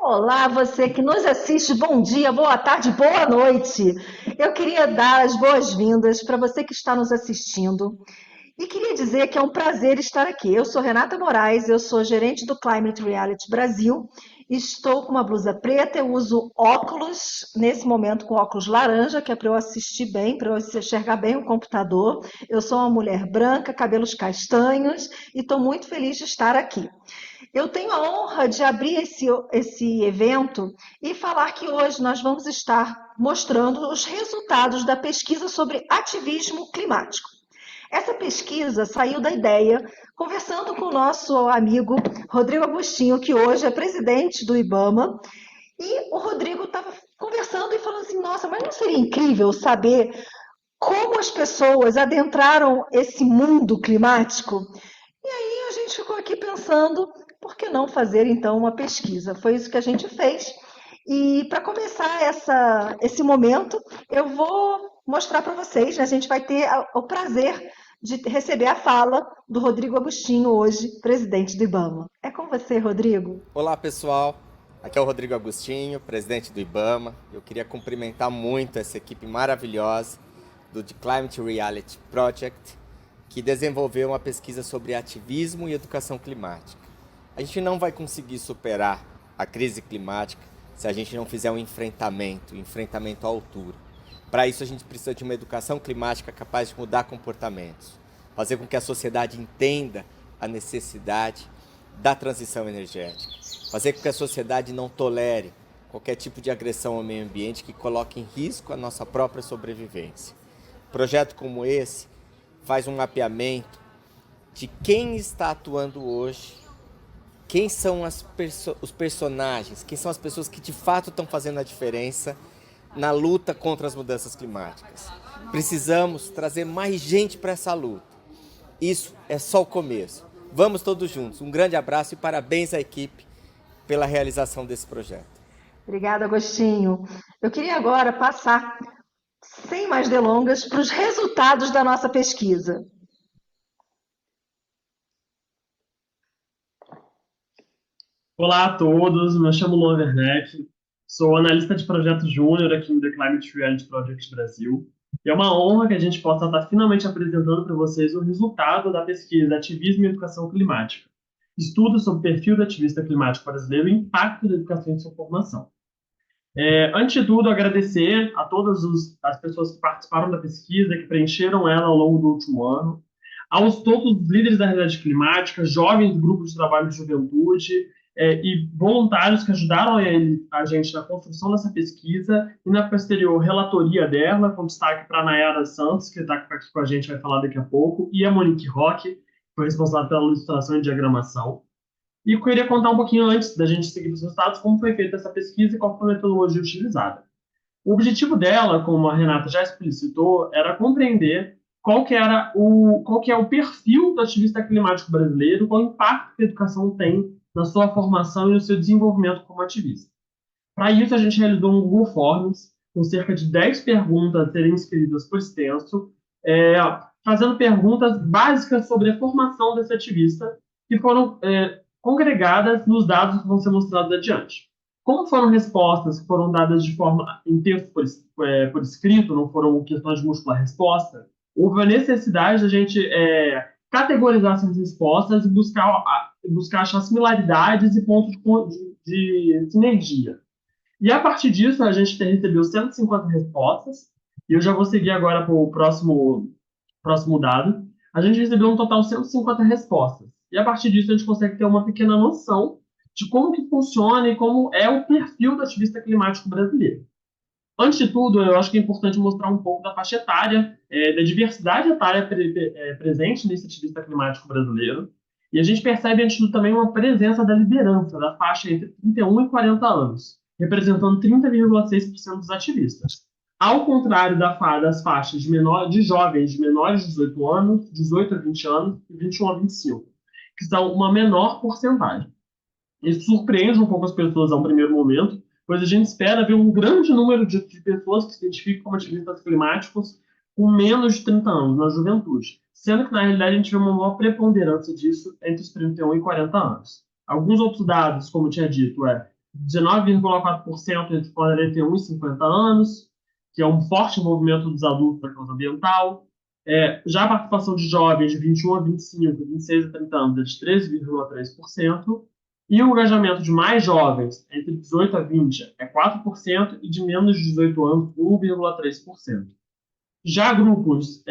Olá, você que nos assiste, bom dia, boa tarde, boa noite. Eu queria dar as boas-vindas para você que está nos assistindo e queria dizer que é um prazer estar aqui. Eu sou Renata Moraes, eu sou gerente do Climate Reality Brasil. Estou com uma blusa preta, eu uso óculos, nesse momento com óculos laranja, que é para eu assistir bem, para eu enxergar bem o computador. Eu sou uma mulher branca, cabelos castanhos e estou muito feliz de estar aqui. Eu tenho a honra de abrir esse evento e falar que hoje nós vamos estar mostrando os resultados da pesquisa sobre ativismo climático. Essa pesquisa saiu da ideia, conversando com o nosso amigo Rodrigo Agostinho, que hoje é presidente do IBAMA, e o Rodrigo estava conversando e falando assim: nossa, mas não seria incrível saber como as pessoas adentraram esse mundo climático? E aí a gente ficou aqui pensando, por que não fazer então uma pesquisa? Foi isso que a gente fez. E para começar esse momento, eu vou mostrar para vocês, né? A gente vai ter o prazer de receber a fala do Rodrigo Agostinho hoje, presidente do IBAMA. É com você, Rodrigo. Olá pessoal, aqui é o Rodrigo Agostinho, presidente do IBAMA. Eu queria cumprimentar muito essa equipe maravilhosa do The Climate Reality Project, que desenvolveu uma pesquisa sobre ativismo e educação climática. A gente não vai conseguir superar a crise climática se a gente não fizer um enfrentamento à altura. Para isso a gente precisa de uma educação climática capaz de mudar comportamentos, fazer com que a sociedade entenda a necessidade da transição energética, fazer com que a sociedade não tolere qualquer tipo de agressão ao meio ambiente que coloque em risco a nossa própria sobrevivência. Um projeto como esse faz um mapeamento de quem está atuando hoje, quem são os personagens, quem são as pessoas que de fato estão fazendo a diferença na luta contra as mudanças climáticas. Precisamos trazer mais gente para essa luta. Isso é só o começo. Vamos todos juntos. Um grande abraço e parabéns à equipe pela realização desse projeto. Obrigada, Agostinho. Eu queria agora passar, sem mais delongas, para os resultados da nossa pesquisa. Olá a todos, me chamo Luan Werneck, sou analista de projetos júnior aqui no The Climate Reality Project Brasil. E é uma honra que a gente possa estar finalmente apresentando para vocês o resultado da pesquisa Ativismo e Educação Climática. Estudo sobre o perfil do ativista climático brasileiro e o impacto da educação em sua formação. Antes de tudo, agradecer a todas as pessoas que participaram da pesquisa, que preencheram ela ao longo do último ano, aos todos os líderes da realidade climática, jovens do grupo de trabalho de juventude e voluntários que ajudaram a gente na construção dessa pesquisa e na posterior relatoria dela, com destaque para a Nayara Santos, que está aqui com a gente, vai falar daqui a pouco, e a Monique Roque, que foi responsável pela ilustração e diagramação. E eu queria contar um pouquinho antes da gente seguir os resultados, como foi feita essa pesquisa e qual foi a metodologia utilizada. O objetivo dela, como a Renata já explicitou, era compreender qual que é o perfil do ativista climático brasileiro, qual o impacto que a educação tem na sua formação e no seu desenvolvimento como ativista. Para isso, a gente realizou um Google Forms, com cerca de 10 perguntas a serem inscritas por extenso, fazendo perguntas básicas sobre a formação desse ativista, que foram congregadas nos dados que vão ser mostrados adiante. Como foram respostas que foram dadas de forma em texto por escrito, não foram questões de múltipla resposta, houve a necessidade de a gente categorizar essas respostas e buscar achar similaridades e pontos de sinergia. E a partir disso, a gente recebeu 150 respostas, e eu já vou seguir agora para o próximo dado. A gente recebeu um total de 150 respostas. E a partir disso, a gente consegue ter uma pequena noção de como que funciona e como é o perfil do ativista climático brasileiro. Antes de tudo, eu acho que é importante mostrar um pouco da faixa etária, da diversidade etária presente nesse ativista climático brasileiro. E a gente percebe, antes de tudo, também uma presença da liderança, da faixa entre 31 e 40 anos, representando 30,6% dos ativistas. Ao contrário das faixas de jovens de menores de 18 anos, 18 a 20 anos e 21 a 25, que são uma menor porcentagem. Isso surpreende um pouco as pessoas a um primeiro momento, pois a gente espera ver um grande número de pessoas que se identificam como ativistas climáticos com menos de 30 anos na juventude, sendo que na realidade a gente vê uma maior preponderância disso entre os 31 e 40 anos. Alguns outros dados, como eu tinha dito, 19,4% entre 41 e 50 anos, que é um forte envolvimento dos adultos na causa ambiental. Já a participação de jovens de 21 a 25, 26 a 30 anos é de 13,3%, e o engajamento de mais jovens, entre 18 a 20, é 4%, e de menos de 18 anos, 1,3%. Já grupos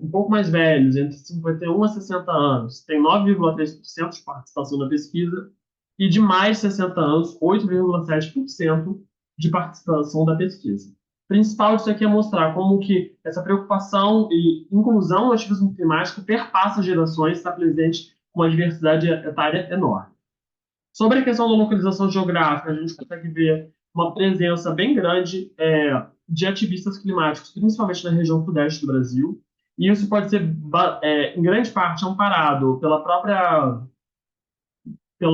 um pouco mais velhos, entre 51 a 60 anos, tem 9,3% de participação na pesquisa, e de mais de 60 anos, 8,7% de participação da pesquisa. O principal disso aqui é mostrar como que essa preocupação e inclusão no ativismo climático perpassa gerações e está presente com uma diversidade etária enorme. Sobre a questão da localização geográfica, a gente consegue ver uma presença bem grande de ativistas climáticos, principalmente na região sudeste do Brasil, e isso pode ser, em grande parte, amparado pelo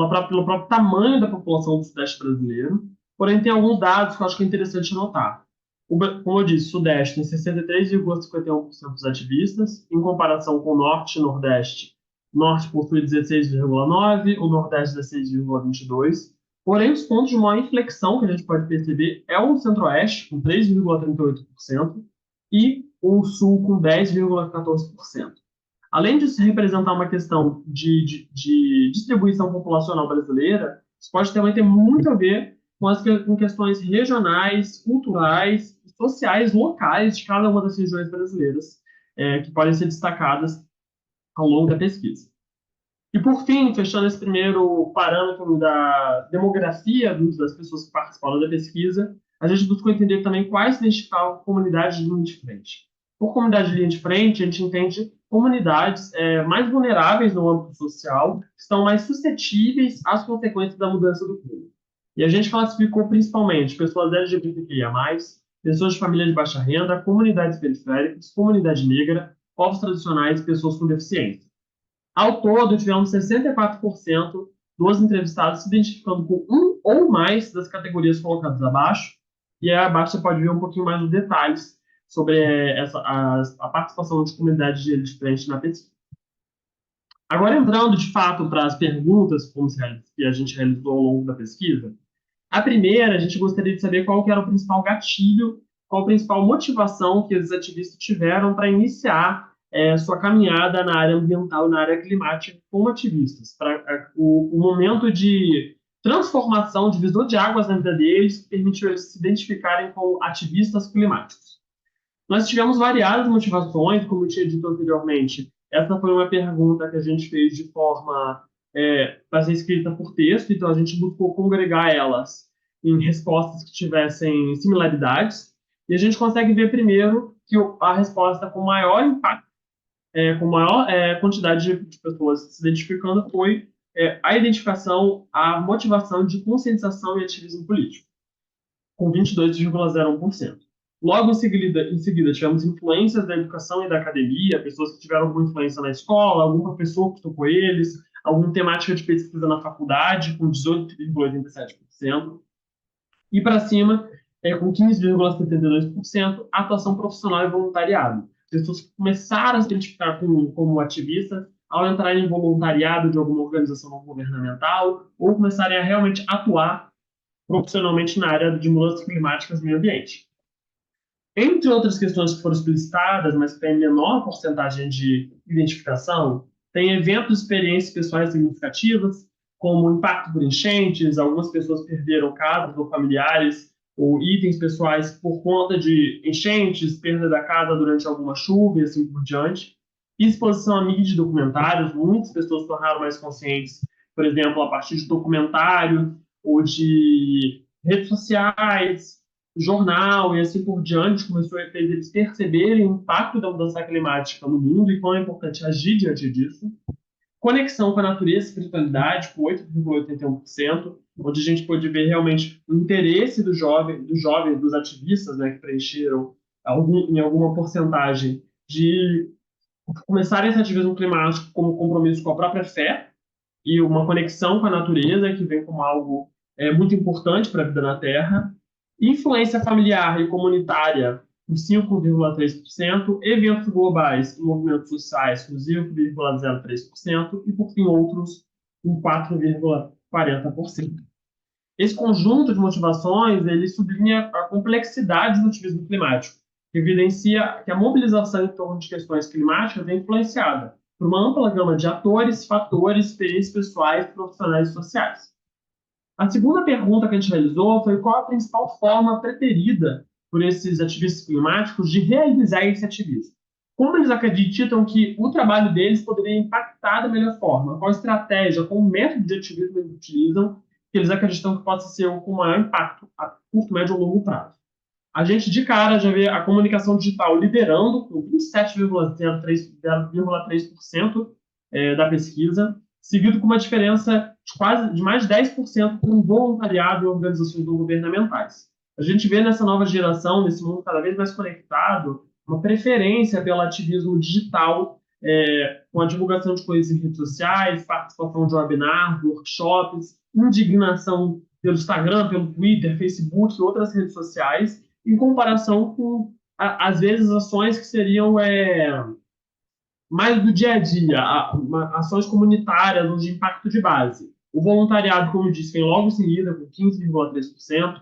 próprio tamanho da população do Sudeste brasileiro, porém tem alguns dados que eu acho que é interessante notar. Como eu disse, o Sudeste tem 63,51% dos ativistas, em comparação com o Norte e Nordeste. O Norte possui 16,9%, o Nordeste 16,22%. Porém, os pontos de maior inflexão que a gente pode perceber é o Centro-Oeste, com 3,38%, e o Sul, com 10,14%. Além de representar uma questão de distribuição populacional brasileira, isso pode também ter muito a ver com questões regionais, culturais, sociais, locais de cada uma das regiões brasileiras, que podem ser destacadas ao longo da pesquisa. E, por fim, fechando esse primeiro parâmetro da demografia das pessoas que participaram da pesquisa, a gente buscou entender também quais se identificavam comunidades de linha de frente. Por comunidade de linha de frente, a gente entende comunidades mais vulneráveis no âmbito social, que estão mais suscetíveis às consequências da mudança do clima. E a gente classificou principalmente pessoas LGBTQIA+, pessoas de família de baixa renda, comunidades periféricas, comunidade negra, povos tradicionais e pessoas com deficiência. Ao todo, tivemos 64% dos entrevistados se identificando com um ou mais das categorias colocadas abaixo, e abaixo você pode ver um pouquinho mais de detalhes sobre a participação de comunidades de frente na pesquisa. Agora, entrando de fato para as perguntas que a gente realizou ao longo da pesquisa, a primeira, a gente gostaria de saber qual que era o principal gatilho, qual a principal motivação que os ativistas tiveram para iniciar sua caminhada na área ambiental e na área climática como ativistas, para o momento de transformação, divisor de águas na vida deles, que permitiu eles se identificarem como ativistas climáticos. Nós tivemos variadas motivações, como eu tinha dito anteriormente. Essa foi uma pergunta que a gente fez de forma para ser escrita por texto, então a gente buscou congregar elas em respostas que tivessem similaridades, e a gente consegue ver primeiro que a resposta com maior impacto, com maior quantidade de pessoas se identificando, foi a identificação, a motivação de conscientização e ativismo político, com 22,01%. Logo em seguida, tivemos influências da educação e da academia, pessoas que tiveram alguma influência na escola, algum professor que tocou eles, alguma temática de pesquisa na faculdade, com 18,87%. E para cima, com 15,72%, atuação profissional e voluntariado. Pessoas que começaram a se identificar como ativistas ao entrarem em voluntariado de alguma organização não governamental ou começarem a realmente atuar profissionalmente na área de mudanças climáticas e meio ambiente. Entre outras questões que foram explicitadas, mas que têm menor porcentagem de identificação, tem eventos e experiências pessoais significativas, como o impacto por enchentes, algumas pessoas perderam casas ou familiares ou itens pessoais por conta de enchentes, perda da casa durante alguma chuva e assim por diante. Exposição a mídia de documentários, muitas pessoas tornaram mais conscientes, por exemplo, a partir de documentário ou de redes sociais, jornal e assim por diante, começou a fazer eles perceberem o impacto da mudança climática no mundo e quão é importante agir diante disso. Conexão com a natureza e espiritualidade, com 8,81%, onde a gente pôde ver realmente o interesse dos jovens, dos ativistas, né, que preencheram em alguma porcentagem de começarem esse ativismo climático como compromisso com a própria fé e uma conexão com a natureza, que vem como algo muito importante para a vida na Terra. Influência familiar e comunitária, com 5,3%, eventos globais e movimentos sociais, com 0,03%, e, por fim, outros, com 4,40%. Esse conjunto de motivações, ele sublinha a complexidade do ativismo climático, que evidencia que a mobilização em torno de questões climáticas é influenciada por uma ampla gama de atores, fatores, experiências pessoais, profissionais e sociais. A segunda pergunta que a gente realizou foi qual a principal forma preferida por esses ativistas climáticos de realizar esse ativismo. Como eles acreditam que o trabalho deles poderia impactar da melhor forma? Qual estratégia, qual método de ativismo eles utilizam que eles acreditam que possa ser o com maior impacto a curto, médio ou longo prazo? A gente, de cara, já vê a comunicação digital liderando com 27,3% da pesquisa, seguido com uma diferença de mais de 10% com voluntariado em organizações não governamentais. A gente vê nessa nova geração, nesse mundo cada vez mais conectado, uma preferência pelo ativismo digital, com a divulgação de coisas em redes sociais, participação de webinars, workshops, indignação pelo Instagram, pelo Twitter, Facebook e outras redes sociais, em comparação com, às vezes, ações que seriam mais do dia a dia, ações comunitárias ou de impacto de base. O voluntariado, como eu disse, vem logo em seguida, com 15,3%,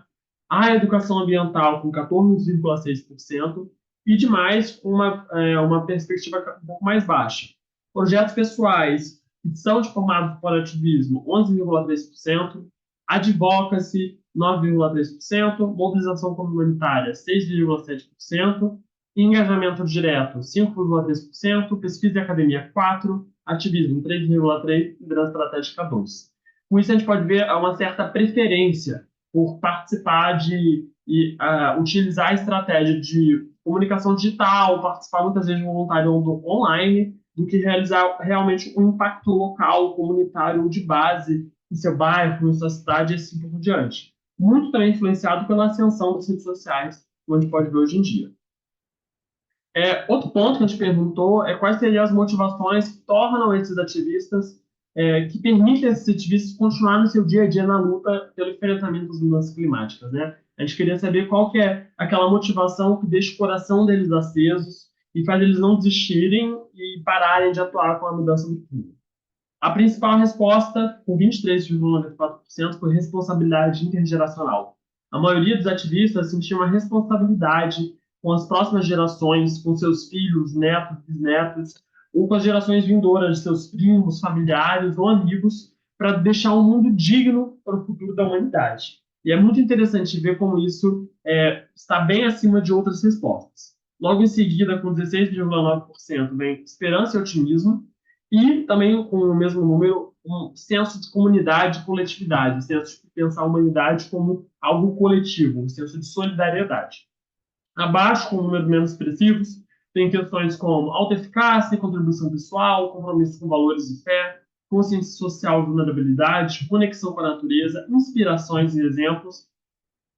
a educação ambiental, com 14,6%, e demais, com uma perspectiva um pouco mais baixa. Projetos pessoais, que são formados por ativismo, 11,3%, advocacy, 9,3%, mobilização comunitária, 6,7%, engajamento direto, 5,3%, pesquisa e academia, 4%, ativismo, 3,3%, liderança estratégica, 12%. Com isso, a gente pode ver uma certa preferência por participar e utilizar a estratégia de comunicação digital, participar muitas vezes de voluntário online, do que realizar realmente um impacto local, comunitário, de base, em seu bairro, em sua cidade, e assim por diante. Muito também influenciado pela ascensão das redes sociais, como a gente pode ver hoje em dia. Outro ponto que a gente perguntou é quais seriam as motivações que tornam esses ativistas, que permitem esses ativistas continuar no seu dia a dia na luta pelo enfrentamento das mudanças climáticas, né? A gente queria saber qual que é aquela motivação que deixa o coração deles acesos e faz eles não desistirem e pararem de atuar com a mudança do clima. A principal resposta, com 23,94%, foi responsabilidade intergeracional. A maioria dos ativistas sentia uma responsabilidade com as próximas gerações, com seus filhos, netos, bisnetos, ou com as gerações vindouras de seus primos, familiares ou amigos, para deixar um mundo digno para o futuro da humanidade. E é muito interessante ver como isso está bem acima de outras respostas. Logo em seguida, com 16,9%, vem esperança e otimismo, e também, com o mesmo número, um senso de comunidade e coletividade, um senso de pensar a humanidade como algo coletivo, um senso de solidariedade. Abaixo, com números menos expressivos, tem questões como autoeficácia, contribuição pessoal, compromisso com valores e fé, consciência social e vulnerabilidade, conexão com a natureza, inspirações e exemplos,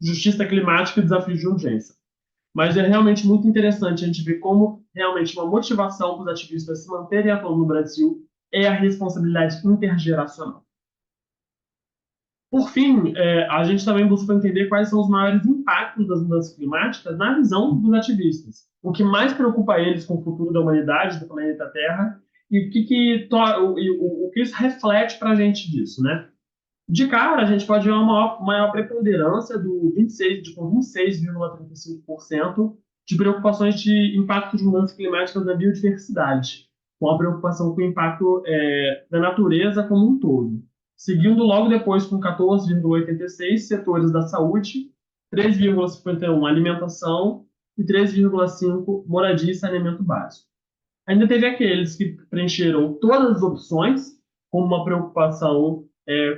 justiça climática e desafios de urgência. Mas é realmente muito interessante a gente ver como realmente uma motivação para os ativistas se manterem atuando no Brasil é a responsabilidade intergeracional. Por fim, a gente também busca entender quais são os maiores impactos das mudanças climáticas na visão dos ativistas. O que mais preocupa eles com o futuro da humanidade, do planeta Terra, e o que isso reflete para a gente disso, né? De cara, a gente pode ver uma maior preponderância com 26,35% de preocupações de impacto de mudanças climáticas na biodiversidade, com a preocupação com o impacto da natureza como um todo. Seguindo logo depois com 14,86% setores da saúde, 3,51% alimentação e 3,5% moradia e saneamento básico. Ainda teve aqueles que preencheram todas as opções, como uma preocupação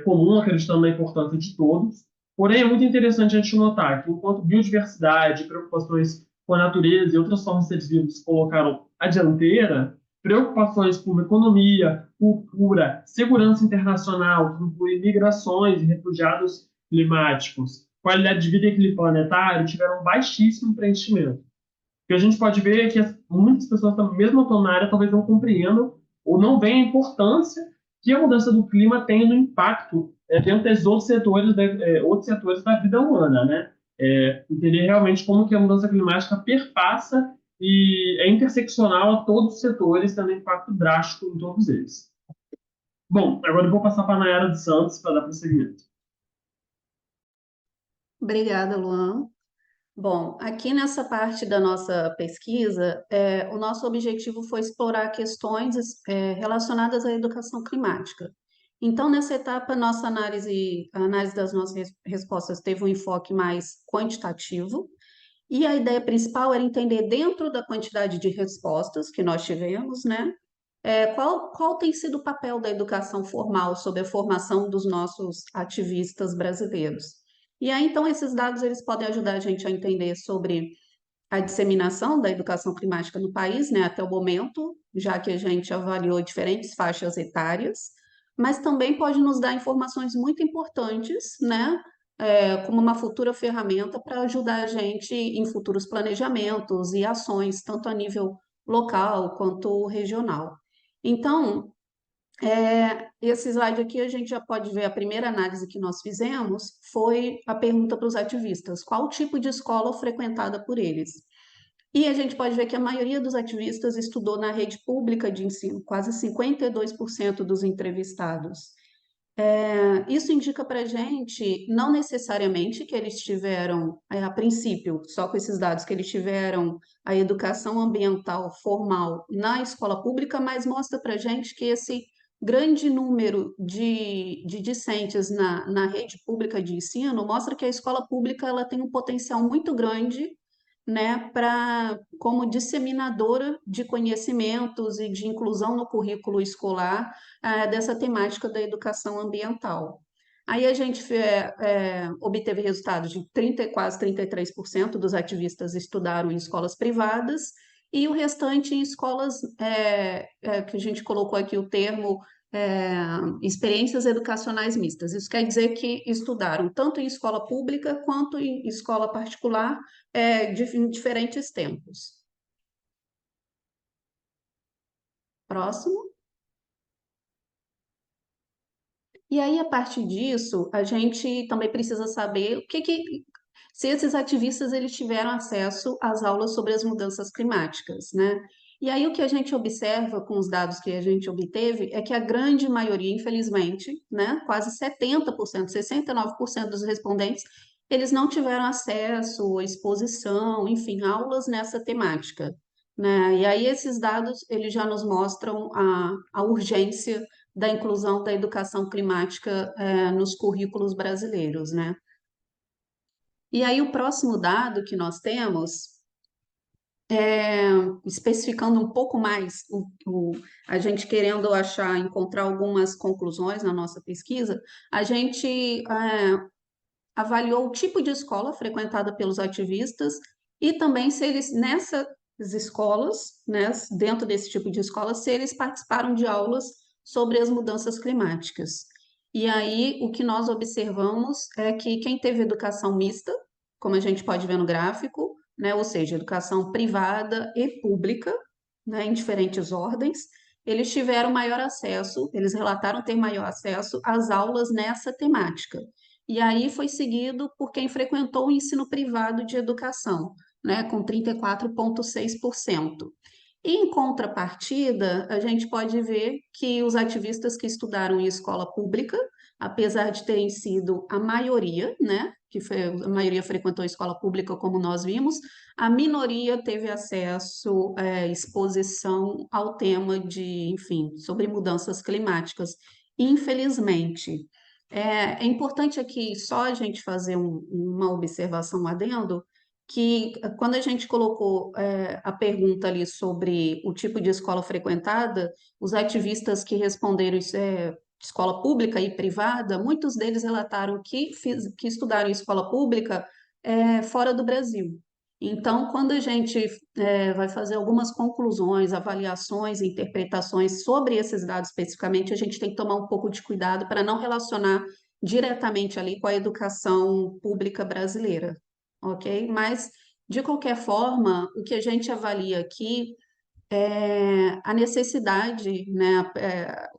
comum, acreditando na importância de todos. Porém, é muito interessante a gente notar que, enquanto biodiversidade, preocupações com a natureza e outras formas de seres vivos colocaram à dianteira, preocupações com economia, cultura, segurança internacional, que inclui migrações e refugiados climáticos, qualidade de vida e equilíbrio planetário, tiveram baixíssimo preenchimento. O que a gente pode ver é que muitas pessoas, mesmo atuando na área, talvez não compreendam ou não veem a importância que a mudança do clima tem no impacto dentro dos outros setores da vida humana, né? Entender realmente como que a mudança climática perpassa e é interseccional a todos os setores, tendo impacto drástico em todos eles. Bom, agora eu vou passar para a Nayara dos Santos para dar prosseguimento. Obrigada, Luan. Bom, aqui nessa parte da nossa pesquisa, o nosso objetivo foi explorar questões relacionadas à educação climática. Então, nessa etapa, a análise das nossas respostas teve um enfoque mais quantitativo, e a ideia principal era entender, dentro da quantidade de respostas que nós tivemos, né, qual tem sido o papel da educação formal sobre a formação dos nossos ativistas brasileiros. E aí, então, esses dados eles podem ajudar a gente a entender sobre a disseminação da educação climática no país, né, até o momento, já que a gente avaliou diferentes faixas etárias, mas também pode nos dar informações muito importantes, né, como uma futura ferramenta para ajudar a gente em futuros planejamentos e ações, tanto a nível local quanto regional. Então, esse slide aqui a gente já pode ver a primeira análise que nós fizemos foi a pergunta para os ativistas: qual tipo de escola frequentada por eles? E a gente pode ver que a maioria dos ativistas estudou na rede pública de ensino, quase 52% dos entrevistados. Isso indica para a gente, não necessariamente que eles tiveram, a princípio, só com esses dados, que eles tiveram a educação ambiental formal na escola pública, mas mostra para a gente que esse grande número de discentes na rede pública de ensino mostra que a escola pública ela tem um potencial muito grande, né, como disseminadora de conhecimentos e de inclusão no currículo escolar, dessa temática da educação ambiental. Aí a gente obteve resultados de quase 33% dos ativistas estudaram em escolas privadas e o restante em escolas, que a gente colocou aqui o termo é, experiências educacionais mistas. Isso quer dizer que estudaram tanto em escola pública quanto em escola particular, em diferentes tempos. Próximo. E aí, a partir disso, a gente também precisa saber se esses ativistas eles tiveram acesso às aulas sobre as mudanças climáticas, né? E aí o que a gente observa com os dados que a gente obteve é que a grande maioria, infelizmente, né, quase 70%, 69% dos respondentes, eles não tiveram acesso, exposição, enfim, aulas nessa temática, né? E aí esses dados, eles já nos mostram a urgência da inclusão da educação climática, nos currículos brasileiros, né? E aí o próximo dado que nós temos, especificando um pouco mais, a gente querendo encontrar algumas conclusões na nossa pesquisa, a gente avaliou o tipo de escola frequentada pelos ativistas e também se eles, nessas escolas, né, dentro desse tipo de escola, se eles participaram de aulas sobre as mudanças climáticas. E aí, o que nós observamos é que quem teve educação mista, como a gente pode ver no gráfico, né, ou seja, educação privada e pública, né, em diferentes ordens, eles tiveram maior acesso, eles relataram ter maior acesso às aulas nessa temática. E aí foi seguido por quem frequentou o ensino privado de educação, né, com 34,6%. E, em contrapartida, a gente pode ver que os ativistas que estudaram em escola pública, apesar de terem sido a maioria, né, a maioria frequentou escola pública, como nós vimos, a minoria teve acesso, exposição ao tema enfim, sobre mudanças climáticas. Infelizmente, é importante aqui só a gente fazer uma observação adendo, que quando a gente colocou a pergunta ali sobre o tipo de escola frequentada, os ativistas que responderam isso escola pública e privada, muitos deles relataram que estudaram em escola pública fora do Brasil. Então, quando a gente vai fazer algumas conclusões, avaliações, interpretações sobre esses dados especificamente, a gente tem que tomar um pouco de cuidado para não relacionar diretamente ali com a educação pública brasileira, ok? Mas, de qualquer forma, o que a gente avalia aqui é a necessidade, né?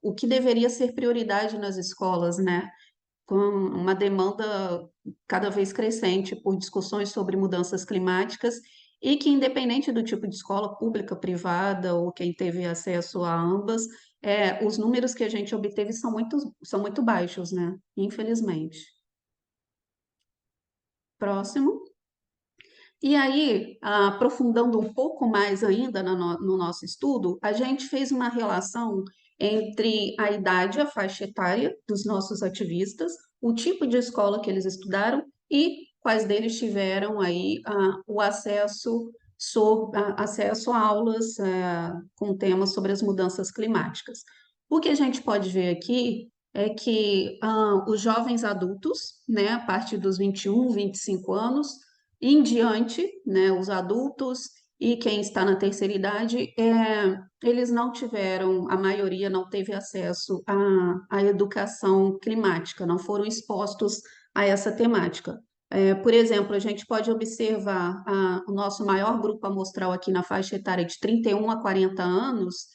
O que deveria ser prioridade nas escolas, né? Com uma demanda cada vez crescente por discussões sobre mudanças climáticas e que, independente do tipo de escola, pública, privada ou quem teve acesso a ambas, os números que a gente obteve são muito baixos, né? Infelizmente. Próximo. E aí, aprofundando um pouco mais ainda no nosso estudo, a gente fez uma relação entre a idade, a faixa etária dos nossos ativistas, o tipo de escola que eles estudaram e quais deles tiveram aí o acesso a aulas com temas sobre as mudanças climáticas. O que a gente pode ver aqui é que os jovens adultos, né, a partir dos 21, 25 anos, em diante, né, os adultos e quem está na terceira idade, eles não tiveram, a maioria não teve acesso à educação climática, não foram expostos a essa temática. Por exemplo, a gente pode observar o nosso maior grupo amostral aqui na faixa etária de 31 a 40 anos,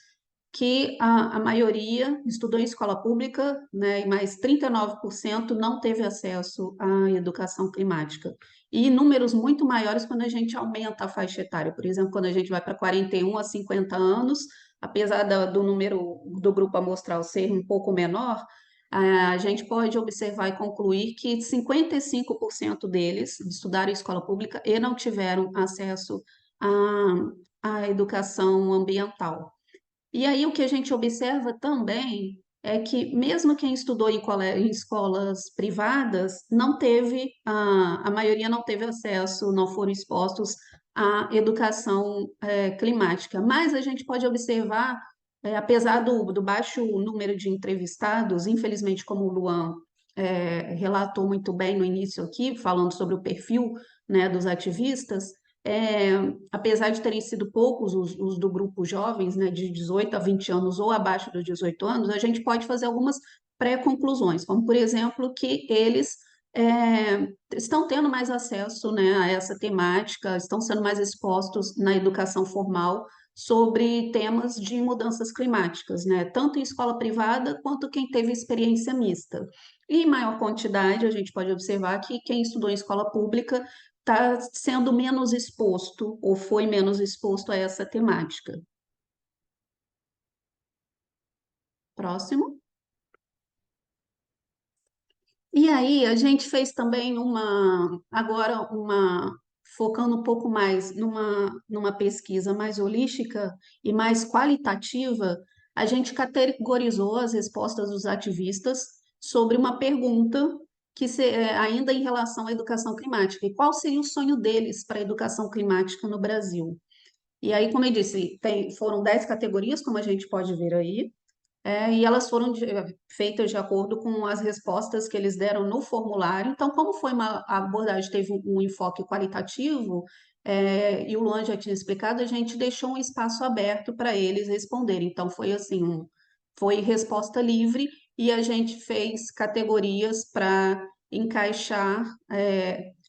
que a maioria estudou em escola pública, né, e mais 39% não teve acesso à educação climática. E números muito maiores quando a gente aumenta a faixa etária. Por exemplo, quando a gente vai para 41 a 50 anos, apesar do número do grupo amostral ser um pouco menor, a gente pode observar e concluir que 55% deles estudaram em escola pública e não tiveram acesso à educação ambiental. E aí o que a gente observa também é que mesmo quem estudou em escolas privadas não teve, a maioria não teve acesso, não foram expostos à educação climática. Mas a gente pode observar, apesar do baixo número de entrevistados, infelizmente, como o Luan relatou muito bem no início aqui, falando sobre o perfil, né, dos ativistas, é, apesar de terem sido poucos os do grupo jovens, né, de 18 a 20 anos ou abaixo dos 18 anos, a gente pode fazer algumas pré-conclusões, como, por exemplo, que eles estão tendo mais acesso, né, a essa temática, estão sendo mais expostos na educação formal sobre temas de mudanças climáticas, né, tanto em escola privada quanto quem teve experiência mista. E em maior quantidade, a gente pode observar que quem estudou em escola pública está sendo menos exposto ou foi menos exposto a essa temática. Próximo. E aí a gente fez também focando um pouco mais numa pesquisa mais holística e mais qualitativa, a gente categorizou as respostas dos ativistas sobre uma pergunta ainda em relação à educação climática. E qual seria o sonho deles para a educação climática no Brasil? E aí, como eu disse, foram 10 categorias, como a gente pode ver aí, e elas foram feitas de acordo com as respostas que eles deram no formulário. Então, como foi a abordagem, teve um enfoque qualitativo, e o Luan já tinha explicado, a gente deixou um espaço aberto para eles responderem. Então, foi assim, foi resposta livre e a gente fez categorias para encaixar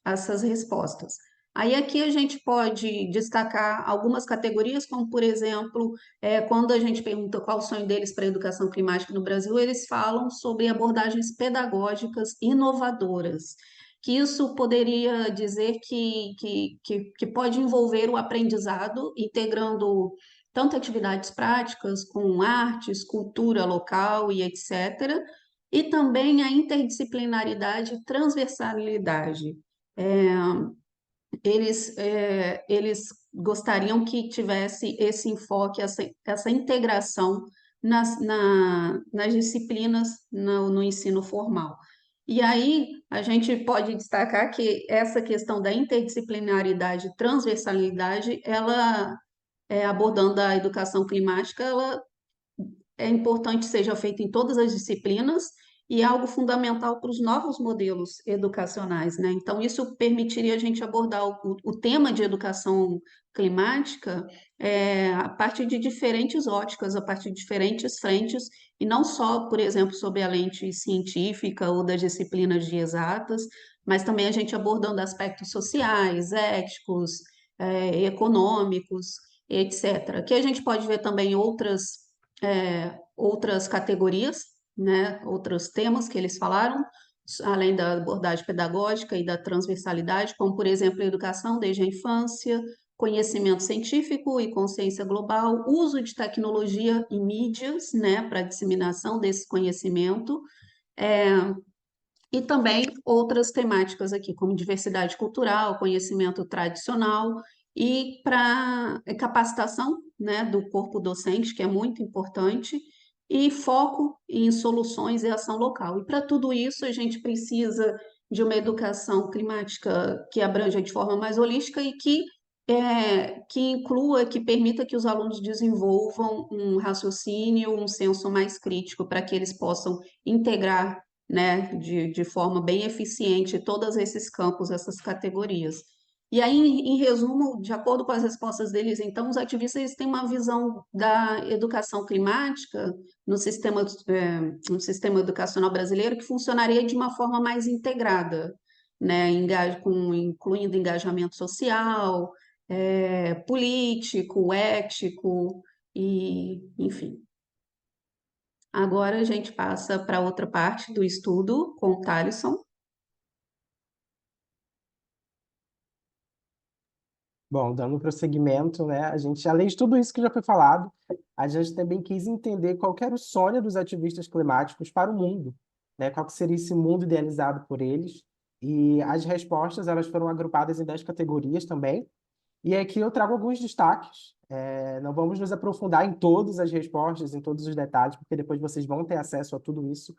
essas respostas. Aí aqui a gente pode destacar algumas categorias, como por exemplo, quando a gente pergunta qual o sonho deles para a educação climática no Brasil, eles falam sobre abordagens pedagógicas inovadoras, que isso poderia dizer que pode envolver o aprendizado, integrando tanto atividades práticas com artes, cultura local e etc., e também a interdisciplinaridade e transversalidade. É, eles gostariam que tivesse esse enfoque, essa integração nas disciplinas no ensino formal. E aí a gente pode destacar que essa questão da interdisciplinaridade e transversalidade, ela, abordando a educação climática, ela é importante que seja feita em todas as disciplinas e é algo fundamental para os novos modelos educacionais, né? Então, isso permitiria a gente abordar o tema de educação climática a partir de diferentes óticas, a partir de diferentes frentes, e não só, por exemplo, sob a lente científica ou das disciplinas de exatas, mas também a gente abordando aspectos sociais, éticos, econômicos, etc. Aqui a gente pode ver também outras categorias, né, outros temas que eles falaram, além da abordagem pedagógica e da transversalidade, como, por exemplo, a educação desde a infância, conhecimento científico e consciência global, uso de tecnologia e mídias, né, para a disseminação desse conhecimento, e também outras temáticas aqui, como diversidade cultural, conhecimento tradicional e para capacitação, né, do corpo docente, que é muito importante, e foco em soluções e ação local. E para tudo isso, a gente precisa de uma educação climática que abranja de forma mais holística e que inclua, que permita que os alunos desenvolvam um raciocínio, um senso mais crítico, para que eles possam integrar, né, de forma bem eficiente todos esses campos, essas categorias. E aí, em resumo, de acordo com as respostas deles, então, os ativistas eles têm uma visão da educação climática no sistema educacional brasileiro que funcionaria de uma forma mais integrada, né, incluindo engajamento social, político, ético, e, enfim. Agora a gente passa para outra parte do estudo com o Thaleson. Bom, dando prosseguimento, né, a gente, além de tudo isso que já foi falado, a gente também quis entender qual que era o sonho dos ativistas climáticos para o mundo, né, qual que seria esse mundo idealizado por eles, e as respostas, elas foram agrupadas em 10 categorias também, e aqui eu trago alguns destaques. Não vamos nos aprofundar em todas as respostas, em todos os detalhes, porque depois vocês vão ter acesso a tudo isso.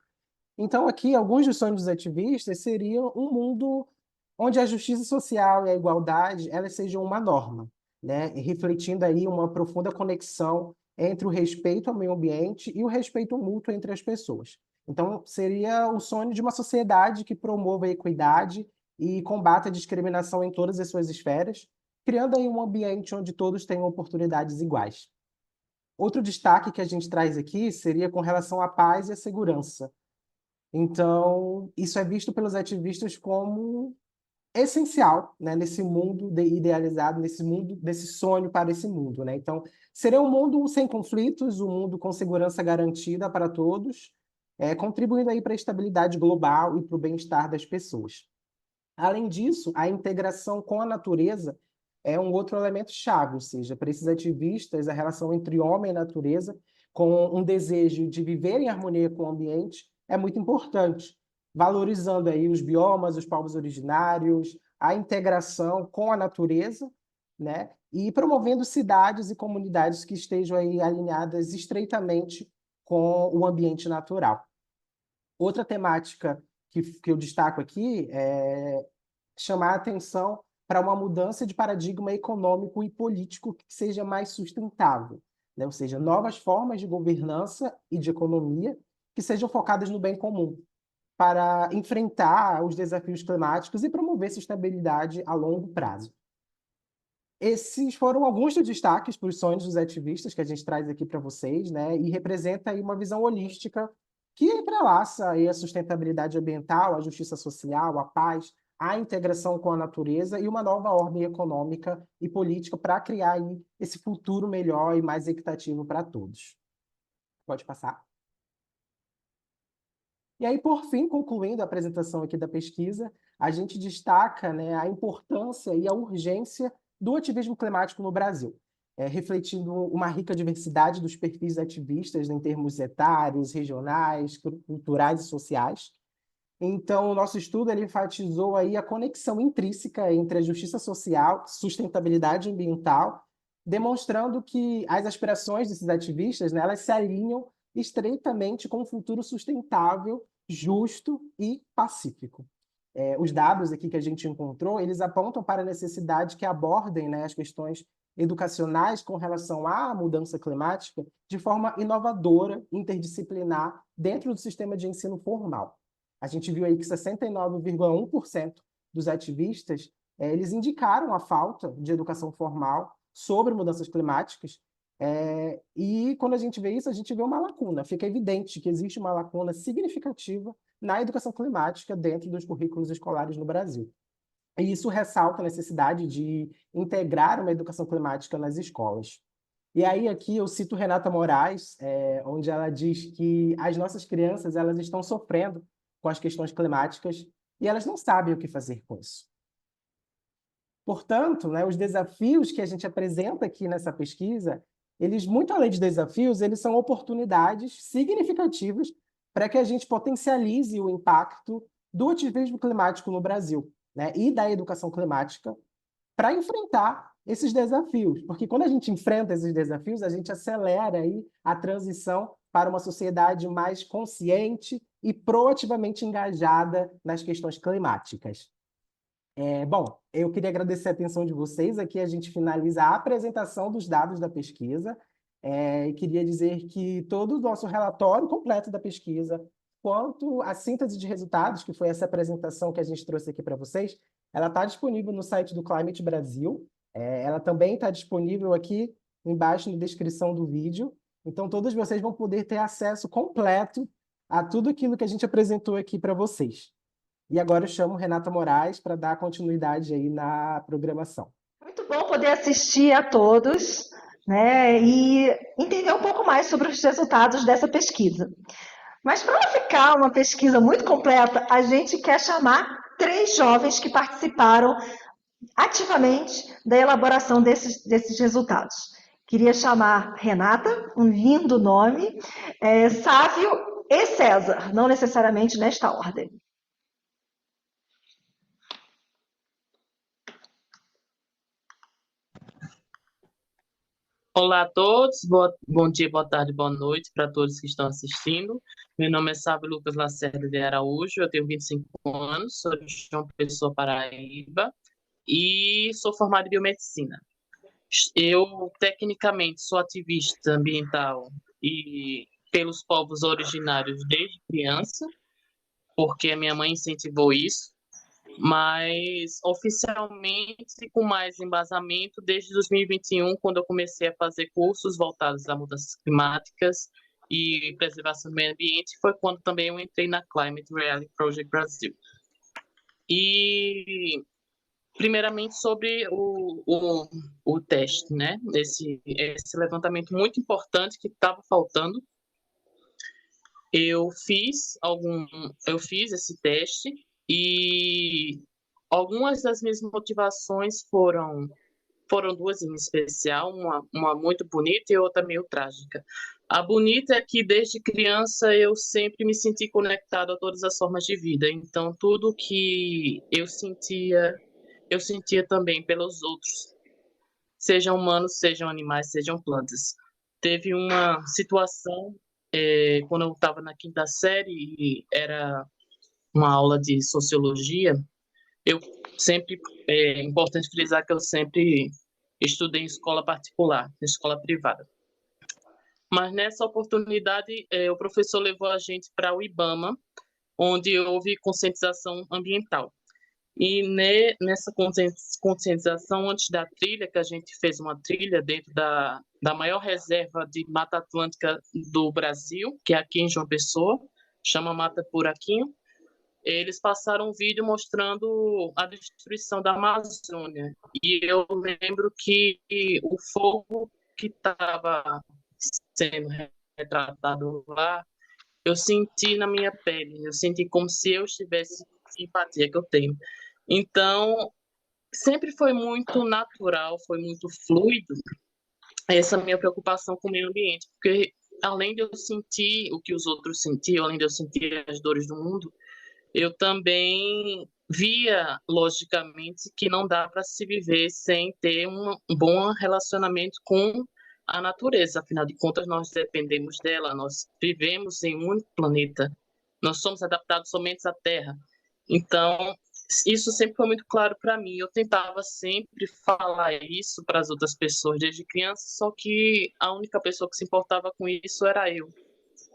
Então, aqui, alguns dos sonhos dos ativistas seriam um mundo onde a justiça social e a igualdade elas sejam uma norma, né? E refletindo aí uma profunda conexão entre o respeito ao meio ambiente e o respeito mútuo entre as pessoas. Então, seria o sonho de uma sociedade que promova a equidade e combata a discriminação em todas as suas esferas, criando aí um ambiente onde todos tenham oportunidades iguais. Outro destaque que a gente traz aqui seria com relação à paz e à segurança. Então, isso é visto pelos ativistas como essencial, né, nesse mundo idealizado, nesse mundo, desse sonho para esse mundo, né? Então, seria um mundo sem conflitos, um mundo com segurança garantida para todos, contribuindo aí para a estabilidade global e para o bem-estar das pessoas. Além disso, a integração com a natureza é um outro elemento chave, ou seja, para esses ativistas, a relação entre homem e natureza, com um desejo de viver em harmonia com o ambiente, é muito importante, valorizando aí os biomas, os povos originários, a integração com a natureza, né? E promovendo cidades e comunidades que estejam aí alinhadas estreitamente com o ambiente natural. Outra temática que eu destaco aqui é chamar a atenção para uma mudança de paradigma econômico e político que seja mais sustentável, né? Ou seja, novas formas de governança e de economia que sejam focadas no bem comum, para enfrentar os desafios climáticos e promover sustentabilidade a longo prazo. Esses foram alguns dos destaques para os sonhos dos ativistas que a gente traz aqui para vocês, né? E representa aí uma visão holística que entrelaça aí a sustentabilidade ambiental, a justiça social, a paz, a integração com a natureza e uma nova ordem econômica e política para criar aí esse futuro melhor e mais equitativo para todos. Pode passar. E aí, por fim, concluindo a apresentação aqui da pesquisa, a gente destaca, né, a importância e a urgência do ativismo climático no Brasil, refletindo uma rica diversidade dos perfis ativistas em termos etários, regionais, culturais e sociais. Então, o nosso estudo ele enfatizou aí a conexão intrínseca entre a justiça social, sustentabilidade ambiental, demonstrando que as aspirações desses ativistas, né, elas se alinham estreitamente com um futuro sustentável, justo e pacífico. Os dados aqui que a gente encontrou, eles apontam para a necessidade que abordem, né, as questões educacionais com relação à mudança climática de forma inovadora, interdisciplinar, dentro do sistema de ensino formal. A gente viu aí que 69,1% dos ativistas eles indicaram a falta de educação formal sobre mudanças climáticas, e quando a gente vê isso, a gente vê uma lacuna. Fica evidente que existe uma lacuna significativa na educação climática dentro dos currículos escolares no Brasil. E isso ressalta a necessidade de integrar uma educação climática nas escolas. E aí aqui eu cito Renata Moraes, onde ela diz que as nossas crianças elas estão sofrendo com as questões climáticas e elas não sabem o que fazer com isso. Portanto, né, os desafios que a gente apresenta aqui nessa pesquisa, eles, muito além de desafios, eles são oportunidades significativas para que a gente potencialize o impacto do ativismo climático no Brasil, né, e da educação climática para enfrentar esses desafios. Porque quando a gente enfrenta esses desafios, a gente acelera aí a transição para uma sociedade mais consciente e proativamente engajada nas questões climáticas. Bom, eu queria agradecer a atenção de vocês. Aqui a gente finaliza a apresentação dos dados da pesquisa. E queria dizer que todo o nosso relatório completo da pesquisa, quanto a síntese de resultados, que foi essa apresentação que a gente trouxe aqui para vocês, ela está disponível no site do Climate Brasil. Ela também está disponível aqui embaixo na descrição do vídeo. Então, todos vocês vão poder ter acesso completo a tudo aquilo que a gente apresentou aqui para vocês. E agora eu chamo Renata Moraes para dar continuidade aí na programação. Muito bom poder assistir a todos, né, e entender um pouco mais sobre os resultados dessa pesquisa. Mas para não ficar uma pesquisa muito completa, a gente quer chamar 3 jovens que participaram ativamente da elaboração desses resultados. Queria chamar Renata, um lindo nome, Sávio e César, não necessariamente nesta ordem. Olá a todos, bom dia, boa tarde, boa noite para todos que estão assistindo. Meu nome é Sávio Lucas Lacerda de Araújo, eu tenho 25 anos, sou de João Pessoa, Paraíba, e sou formado em biomedicina. Eu, tecnicamente, sou ativista ambiental e pelos povos originários desde criança, porque a minha mãe incentivou isso, mas oficialmente com mais embasamento desde 2021, quando eu comecei a fazer cursos voltados a mudanças climáticas e preservação do meio ambiente, foi quando também eu entrei na Climate Reality Project Brasil. E, primeiramente, sobre o teste, né? Esse levantamento muito importante que estava faltando. Eu fiz esse teste e algumas das minhas motivações foram 2 em especial, uma muito bonita e outra meio trágica. A bonita é que desde criança eu sempre me senti conectado a todas as formas de vida, então tudo que eu sentia também pelos outros, sejam humanos, sejam animais, sejam plantas. Teve uma situação quando eu estava na 5ª série e era uma aula de sociologia. É importante frisar que eu sempre estudei em escola particular, em escola privada. Mas nessa oportunidade, o professor levou a gente para o IBAMA, onde houve conscientização ambiental. E nessa conscientização, antes da trilha, que a gente fez uma trilha dentro da maior reserva de Mata Atlântica do Brasil, que é aqui em João Pessoa, chama Mata Buraquinho, eles passaram um vídeo mostrando a destruição da Amazônia. E eu lembro que o fogo que estava sendo retratado lá, eu senti na minha pele, eu senti como se eu estivesse empatia que eu tenho. Então, sempre foi muito natural, foi muito fluido essa minha preocupação com o meio ambiente, porque além de eu sentir o que os outros sentiam, além de eu sentir as dores do mundo, eu também via, logicamente, que não dá para se viver sem ter um bom relacionamento com a natureza. Afinal de contas, nós dependemos dela, nós vivemos em um único planeta, nós somos adaptados somente à Terra. Então, isso sempre foi muito claro para mim. Eu tentava sempre falar isso para as outras pessoas desde criança, só que a única pessoa que se importava com isso era eu,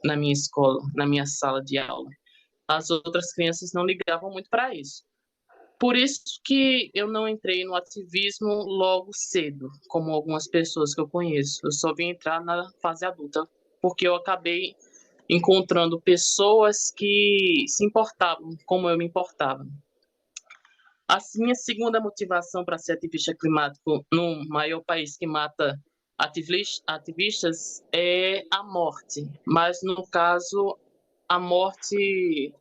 na minha escola, na minha sala de aula. As outras crianças não ligavam muito para isso. Por isso que eu não entrei no ativismo logo cedo, como algumas pessoas que eu conheço. Eu só vim entrar na fase adulta, porque eu acabei encontrando pessoas que se importavam como eu me importava. A minha segunda motivação para ser ativista climático no maior país que mata ativistas é a morte, mas no caso a morte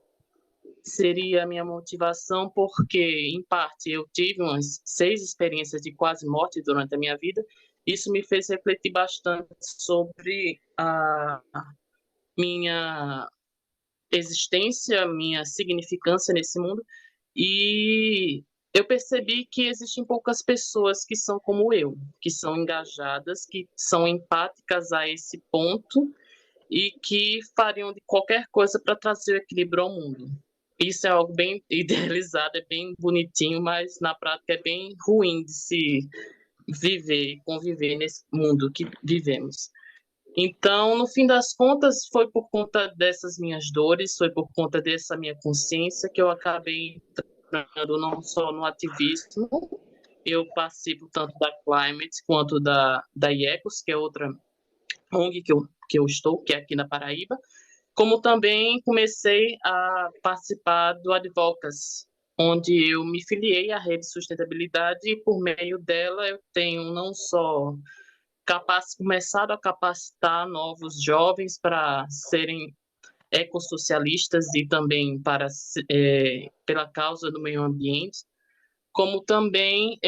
seria a minha motivação porque, em parte, eu tive umas 6 experiências de quase morte durante a minha vida. Isso me fez refletir bastante sobre a minha existência, minha significância nesse mundo, e eu percebi que existem poucas pessoas que são como eu, que são engajadas, que são empáticas a esse ponto e que fariam de qualquer coisa para trazer o equilíbrio ao mundo. Isso é algo bem idealizado, é bem bonitinho, mas na prática é bem ruim de se viver e conviver nesse mundo que vivemos. Então, no fim das contas, foi por conta dessas minhas dores, foi por conta dessa minha consciência que eu acabei entrando não só no ativismo, eu participo tanto da Climate quanto da IECOS, que é outra ONG que eu estou, que é aqui na Paraíba, como também comecei a participar do Advocacy, onde eu me filiei à Rede de Sustentabilidade e por meio dela eu tenho não só começado a capacitar novos jovens para serem ecossocialistas e também pela causa do meio ambiente, como também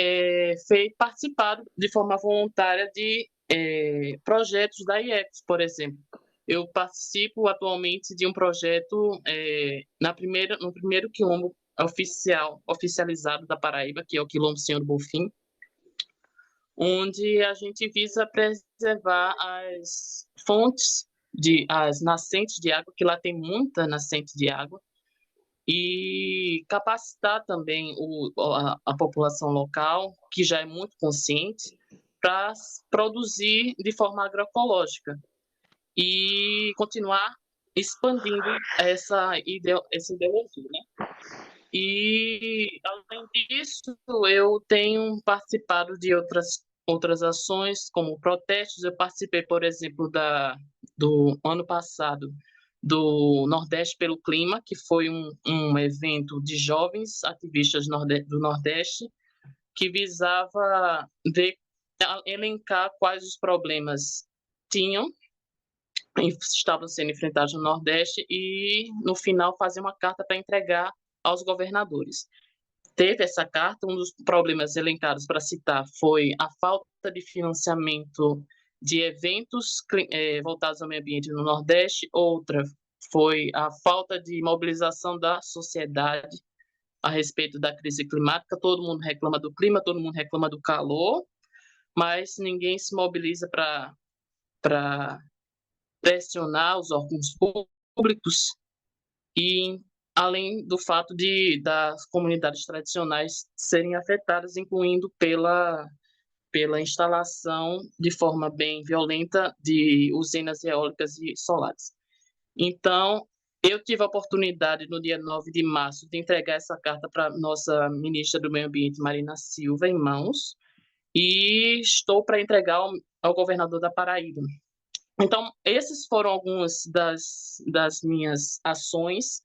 participado de forma voluntária de projetos da IECOS, por exemplo. Eu participo atualmente de um projeto no primeiro quilombo oficializado da Paraíba, que é o Quilombo Senhor do Bonfim, onde a gente visa preservar as as nascentes de água, que lá tem muita nascente de água, e capacitar também a população local, que já é muito consciente, para produzir de forma agroecológica e continuar expandindo essa ideologia, né? E, além disso, eu tenho participado de outras ações, como protestos. Eu participei, por exemplo, do ano passado, do Nordeste pelo Clima, que foi um evento de jovens ativistas do Nordeste, que visava elencar quais os problemas estavam sendo enfrentados no Nordeste e, no final, fazer uma carta para entregar aos governadores. Teve essa carta, um dos problemas elencados para citar foi a falta de financiamento de eventos voltados ao meio ambiente no Nordeste, outra foi a falta de mobilização da sociedade a respeito da crise climática. Todo mundo reclama do clima, todo mundo reclama do calor, mas ninguém se mobiliza para pressionar os órgãos públicos e além do fato das comunidades tradicionais serem afetadas, incluindo pela instalação de forma bem violenta de usinas eólicas e solares. Então, eu tive a oportunidade, no dia 9 de março, de entregar essa carta para a nossa ministra do Meio Ambiente, Marina Silva, em mãos, e estou para entregar ao governador da Paraíba. Então, esses foram algumas das minhas ações.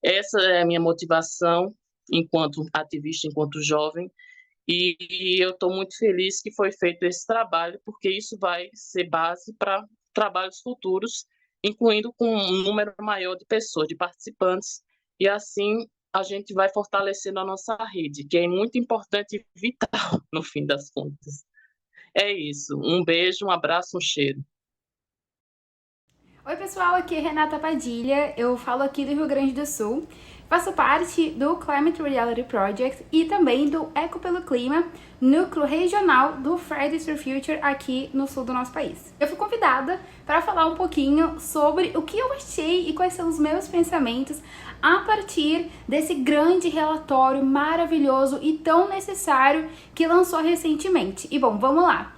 Essa é a minha motivação enquanto ativista, enquanto jovem, e eu estou muito feliz que foi feito esse trabalho, porque isso vai ser base para trabalhos futuros, incluindo com um número maior de pessoas, de participantes, e assim a gente vai fortalecendo a nossa rede, que é muito importante e vital no fim das contas. É isso. Um beijo, um abraço, um cheiro. Oi pessoal, aqui é Renata Padilha, eu falo aqui do Rio Grande do Sul, faço parte do Climate Reality Project e também do Eco pelo Clima, núcleo regional do Fridays for Future aqui no sul do nosso país. Eu fui convidada para falar um pouquinho sobre o que eu achei e quais são os meus pensamentos a partir desse grande relatório maravilhoso e tão necessário que lançou recentemente. E bom, vamos lá!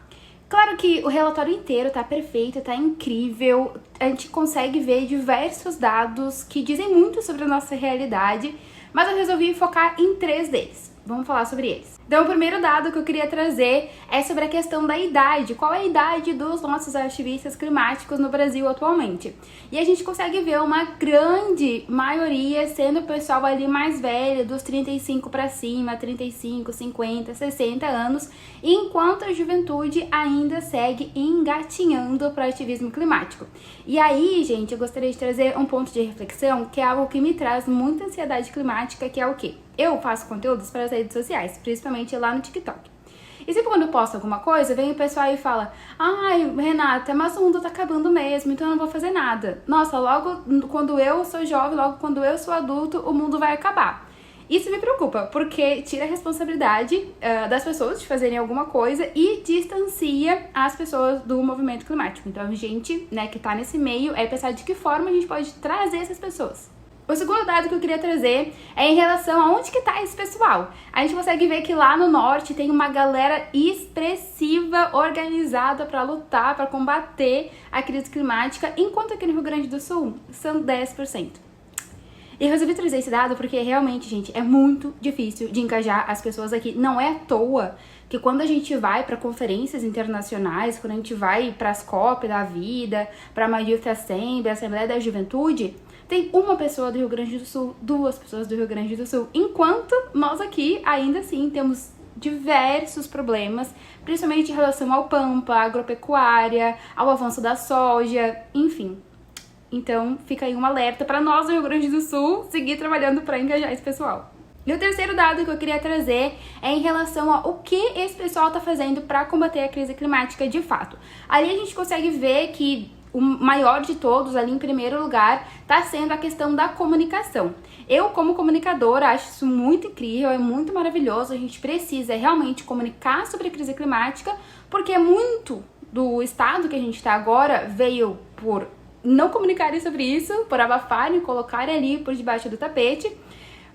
Claro que o relatório inteiro tá perfeito, tá incrível, a gente consegue ver diversos dados que dizem muito sobre a nossa realidade, mas eu resolvi focar em 3 deles. Vamos falar sobre eles. Então, o primeiro dado que eu queria trazer é sobre a questão da idade. Qual é a idade dos nossos ativistas climáticos no Brasil atualmente? E a gente consegue ver uma grande maioria sendo o pessoal ali mais velho, dos 35 para cima, 35, 50, 60 anos, enquanto a juventude ainda segue engatinhando para o ativismo climático. E aí, gente, eu gostaria de trazer um ponto de reflexão, que é algo que me traz muita ansiedade climática, que é o quê? Eu faço conteúdos para as redes sociais, principalmente lá no TikTok. E sempre quando eu posto alguma coisa, vem o pessoal e fala: ai, Renata, mas o mundo tá acabando mesmo, então eu não vou fazer nada. Nossa, logo quando eu sou jovem, logo quando eu sou adulto, o mundo vai acabar. Isso me preocupa, porque tira a responsabilidade das pessoas de fazerem alguma coisa e distancia as pessoas do movimento climático. Então, a gente, né, que tá nesse meio, é pensar de que forma a gente pode trazer essas pessoas. O segundo dado que eu queria trazer é em relação a onde que tá esse pessoal. A gente consegue ver que lá no norte tem uma galera expressiva, organizada para lutar, para combater a crise climática, enquanto aqui no Rio Grande do Sul são 10%. E eu resolvi trazer esse dado porque realmente, gente, é muito difícil de engajar as pessoas aqui. Não é à toa que quando a gente vai para conferências internacionais, quando a gente vai para as COP da vida, para a Youth Assembly, a Assembleia da Juventude, tem uma pessoa do Rio Grande do Sul, 2 pessoas do Rio Grande do Sul, enquanto nós aqui, ainda assim, temos diversos problemas, principalmente em relação ao pampa, à agropecuária, ao avanço da soja, enfim. Então, fica aí um alerta para nós do Rio Grande do Sul seguir trabalhando para engajar esse pessoal. E o terceiro dado que eu queria trazer é em relação ao que esse pessoal está fazendo para combater a crise climática de fato. Ali a gente consegue ver que o maior de todos, ali em primeiro lugar, está sendo a questão da comunicação. Eu, como comunicadora, acho isso muito incrível, é muito maravilhoso. A gente precisa realmente comunicar sobre a crise climática, porque muito do estado que a gente está agora veio por não comunicarem sobre isso, por abafarem, colocarem ali por debaixo do tapete.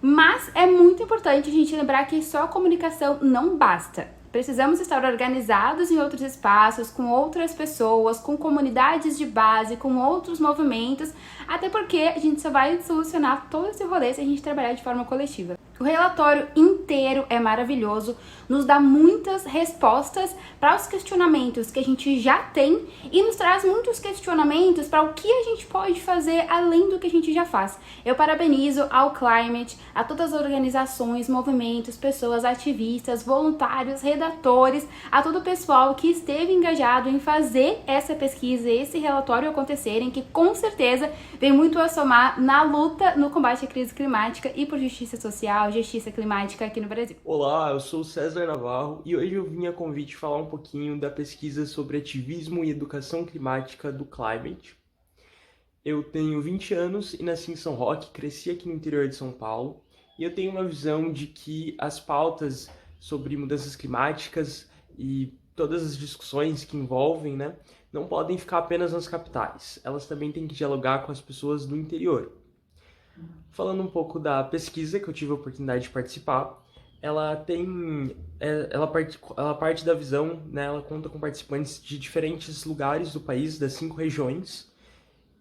Mas é muito importante a gente lembrar que só a comunicação não basta. Precisamos estar organizados em outros espaços, com outras pessoas, com comunidades de base, com outros movimentos, até porque a gente só vai solucionar todo esse rolê se a gente trabalhar de forma coletiva. O relatório inteiro é maravilhoso, nos dá muitas respostas para os questionamentos que a gente já tem e nos traz muitos questionamentos para o que a gente pode fazer além do que a gente já faz. Eu parabenizo ao Climate, a todas as organizações, movimentos, pessoas, ativistas, voluntários, redatores, a todo o pessoal que esteve engajado em fazer essa pesquisa, esse relatório acontecerem, que com certeza vem muito a somar na luta no combate à crise climática e por justiça social, justiça climática aqui no Brasil. Olá, eu sou o César Navarro e hoje eu vim a convite falar um pouquinho da pesquisa sobre ativismo e educação climática do Climate. Eu tenho 20 anos e nasci em São Roque, cresci aqui no interior de São Paulo e eu tenho uma visão de que as pautas sobre mudanças climáticas e todas as discussões que envolvem, não podem ficar apenas nas capitais. Elas também têm que dialogar com as pessoas do interior. Falando um pouco da pesquisa que eu tive a oportunidade de participar, ela parte da visão, ela conta com participantes de diferentes lugares do país, das 5 regiões.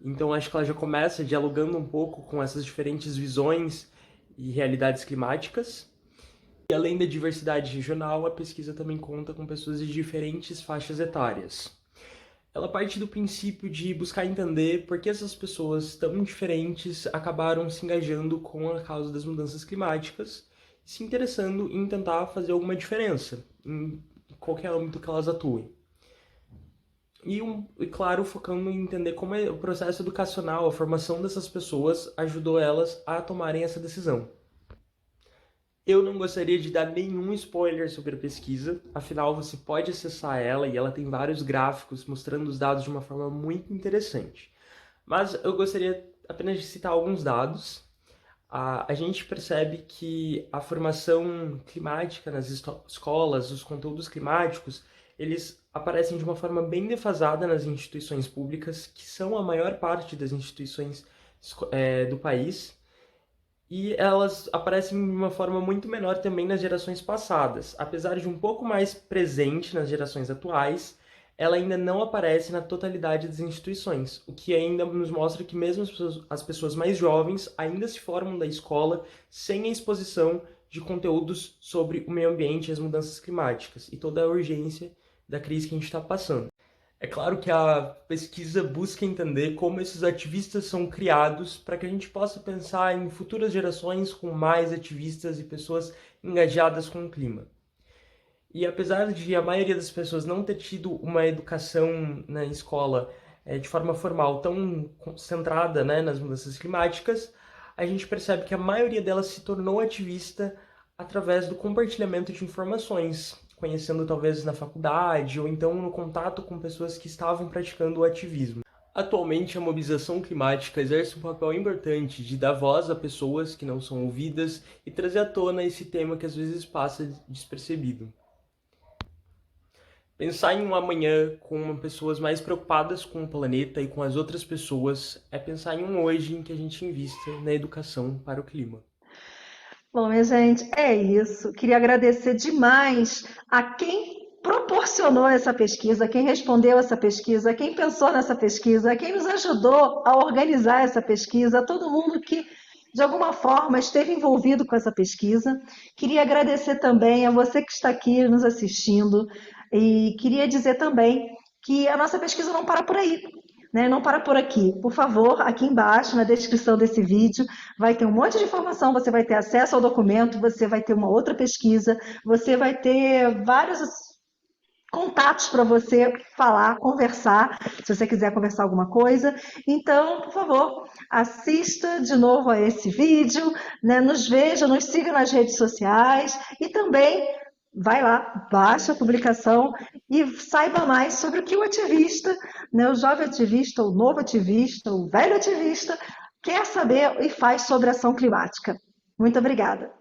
Então acho que ela já começa dialogando um pouco com essas diferentes visões e realidades climáticas. E além da diversidade regional, a pesquisa também conta com pessoas de diferentes faixas etárias. Ela parte do princípio de buscar entender por que essas pessoas tão diferentes acabaram se engajando com a causa das mudanças climáticas, se interessando em tentar fazer alguma diferença em qualquer âmbito que elas atuem. E claro, focando em entender como o processo educacional, a formação dessas pessoas ajudou elas a tomarem essa decisão. Eu não gostaria de dar nenhum spoiler sobre a pesquisa, afinal você pode acessar ela e ela tem vários gráficos mostrando os dados de uma forma muito interessante. Mas eu gostaria apenas de citar alguns dados. A gente percebe que a formação climática nas escolas, os conteúdos climáticos, eles aparecem de uma forma bem defasada nas instituições públicas, que são a maior parte das instituições do país. E elas aparecem de uma forma muito menor também nas gerações passadas. Apesar de um pouco mais presente nas gerações atuais, ela ainda não aparece na totalidade das instituições, o que ainda nos mostra que mesmo as pessoas mais jovens ainda se formam da escola sem a exposição de conteúdos sobre o meio ambiente e as mudanças climáticas e toda a urgência da crise que a gente está passando. É claro que a pesquisa busca entender como esses ativistas são criados para que a gente possa pensar em futuras gerações com mais ativistas e pessoas engajadas com o clima. E apesar de a maioria das pessoas não ter tido uma educação na escola de forma formal tão centrada nas mudanças climáticas, a gente percebe que a maioria delas se tornou ativista através do compartilhamento de informações, conhecendo talvez na faculdade ou então no contato com pessoas que estavam praticando o ativismo. Atualmente, a mobilização climática exerce um papel importante de dar voz a pessoas que não são ouvidas e trazer à tona esse tema que às vezes passa despercebido. Pensar em um amanhã com pessoas mais preocupadas com o planeta e com as outras pessoas é pensar em um hoje em que a gente invista na educação para o clima. Bom, minha gente, é isso. Queria agradecer demais a quem proporcionou essa pesquisa, quem respondeu essa pesquisa, quem pensou nessa pesquisa, quem nos ajudou a organizar essa pesquisa, todo mundo que de alguma forma esteve envolvido com essa pesquisa. Queria agradecer também a você que está aqui nos assistindo e queria dizer também que a nossa pesquisa não para por aí, né? Não para por aqui. Por favor, aqui embaixo, na descrição desse vídeo, vai ter um monte de informação, você vai ter acesso ao documento, você vai ter uma outra pesquisa, você vai ter vários contatos para você falar, conversar, se você quiser conversar alguma coisa. Então, por favor, assista de novo a esse vídeo, né? Nos veja, nos siga nas redes sociais e também vai lá, baixa a publicação e saiba mais sobre o que o ativista, né, o jovem ativista, o novo ativista, o velho ativista, quer saber e faz sobre ação climática. Muito obrigada.